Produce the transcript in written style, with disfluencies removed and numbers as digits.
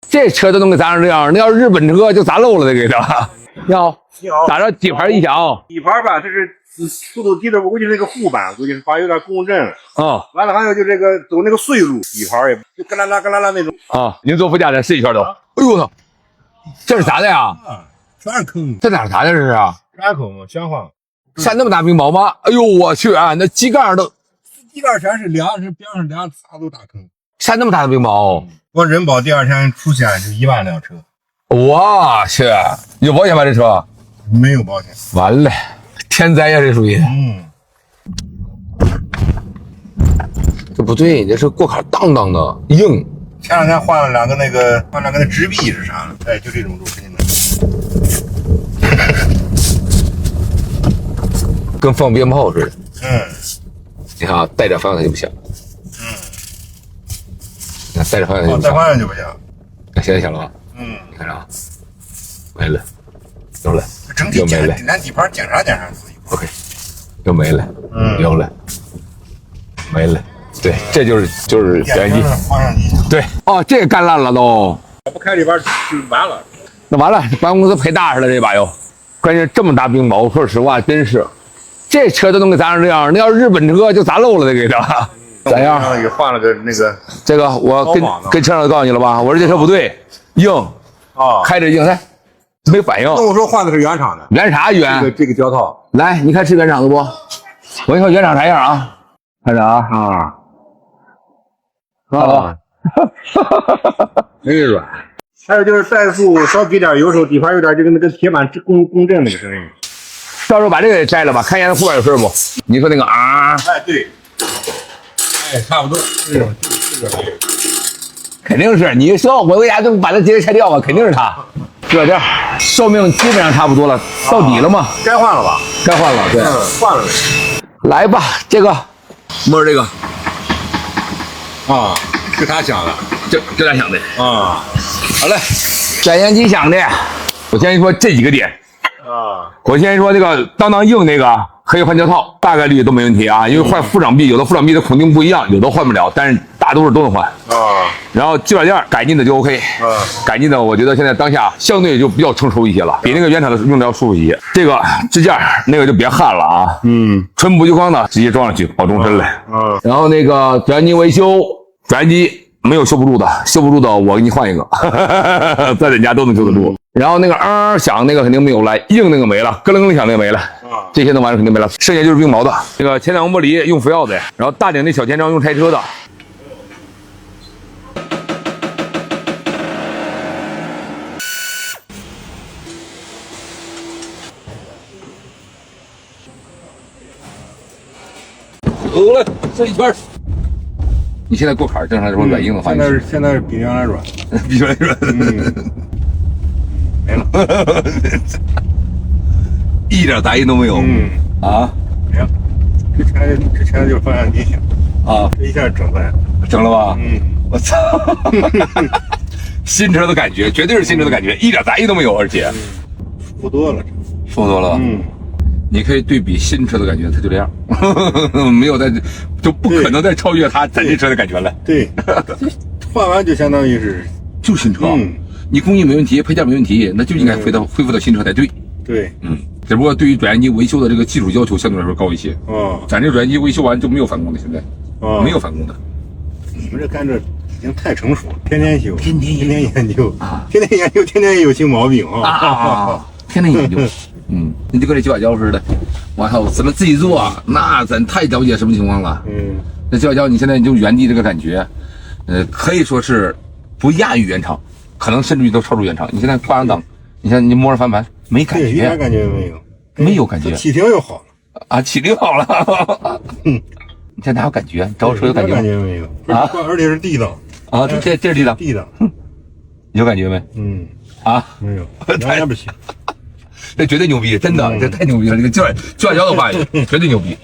这车都能给砸成这样，那要日本车就砸漏了，得给他。你好，你好，打着底盘异响。底盘吧，它是速度低的，我估计那个护板估计把有点共振了。啊完了还有就这个走那个碎路，底盘也就咯啦啦咯啦啦那种。啊！您坐副驾再试一圈都。哎呦我操，这是咋的呀？啊，全是坑，这哪是啥的？这是啊？山坑嘛，悬晃。山那么大冰雹吗？哎呦我去啊！那机盖都机盖全是梁，是边上梁啥都大坑。山那么大的冰雹。我人保第二天出险就1万辆车，我去，有保险吗？这车没有保险。完了，天灾呀，这属于。这不对，你这是过坎当当的硬。前两天换了两个那直臂是啥的？哎，就这种路肯定能。跟放鞭炮似的。你看啊，带着方向它就不响。你看带着方向它就不响。带方向就不响。现在响了吧？你看着啊，没了，有了，整体连底盘检查自己。OK， 又没了，有了，没了。对，这就是原因。方向机。对，哦，这个干烂了都。不开里边就完了。那完了，保险公司赔大事了这把又。关键这么大冰雹，说实话，真是，这车都能给砸成这样，那要日本车就砸漏了，得给他。咋样？也换了个那个。这个我跟车上告诉你了吧？我说这车不对，硬啊，开着硬，来，没反应。那我说换的是原厂的。原啥原？这个胶套。来，你看是原厂的不？我跟你说原厂啥样啊？看着啊啊，没软。还有就是怠速少比点油时候，底盘有点这个那个铁板共振那个声音。到时候把这个给摘了吧，看一下后边有事不？你说那个啊？哎，对。哎，差不多。这个。肯定是你说我为啥就把它直接拆掉啊？肯定是它。这样，寿命基本上差不多了，到底了吗？该换了吧？该换了，对，换了。来吧，这个摸着这个啊，是他想的，这咋想的啊？好嘞，转延机想的。我先说这几个点啊，我先说这个当当硬那个可以换胶套，大概率都没问题啊，因为换副掌臂有的副掌臂的孔径不一样，有的换不了，但是大多数都能换啊。然后机板件改进的就 OK，改进的我觉得现在当下相对就比较成熟一些了，比那个原厂的用的要舒服一些。这个支架那个就别焊了啊，纯不锈钢的直接装上去保终身了。然后那个转延机维修，转延机没有修不住的，修不住的我给你换一个，在咱家都能修得住。然后那个响那个肯定没有了，硬那个没了，咯楞楞响那个没了，这些弄完了肯定没了，剩下就是冰雹的。这个前挡风玻璃用福耀的，然后大顶那小前窗用拆车的。走了，这一圈。你现在过坎正常来说软硬的话，现在是比原来软，比原来软。没了，一点杂音都没有。啊，没有。之前就是方向机响啊，这一下整坏了，整了吧？我操！新车的感觉，绝对是新车的感觉，一点杂音都没有，而且舒服多了，舒服多了吧？你可以对比新车的感觉，它就这样，没有就不可能再超越它咱这车的感觉了。对，换完就相当于是就新车。你工艺没问题，配件没问题，那就应该恢复到新车才对。对，只不过对于转延机维修的这个技术要求相对来说高一些。咱这转延机维修完就没有返工的，现在没有返工的。你们这干这已经太成熟了，天天修，天天研究啊，天天研究，天天有新毛病啊，天天研究。你就跟这九把胶似的，我操，咱们自己做，那咱太了解什么情况了。那九把胶你现在就原地这个感觉，可以说是不亚于原厂，可能甚至于都超出原厂。你现在挂上档，你看你摸着翻盘没感觉，一点感觉没有，没有感觉，启停又好了啊，启停好了。你这哪有感觉？着车有感觉吗？感觉没有啊，而且是 D 档啊，这是 D 档， ，D 档，有感觉没？没有，完全不行。这绝对牛逼，真的，这太牛逼了！这个九把胶的话，绝对牛逼。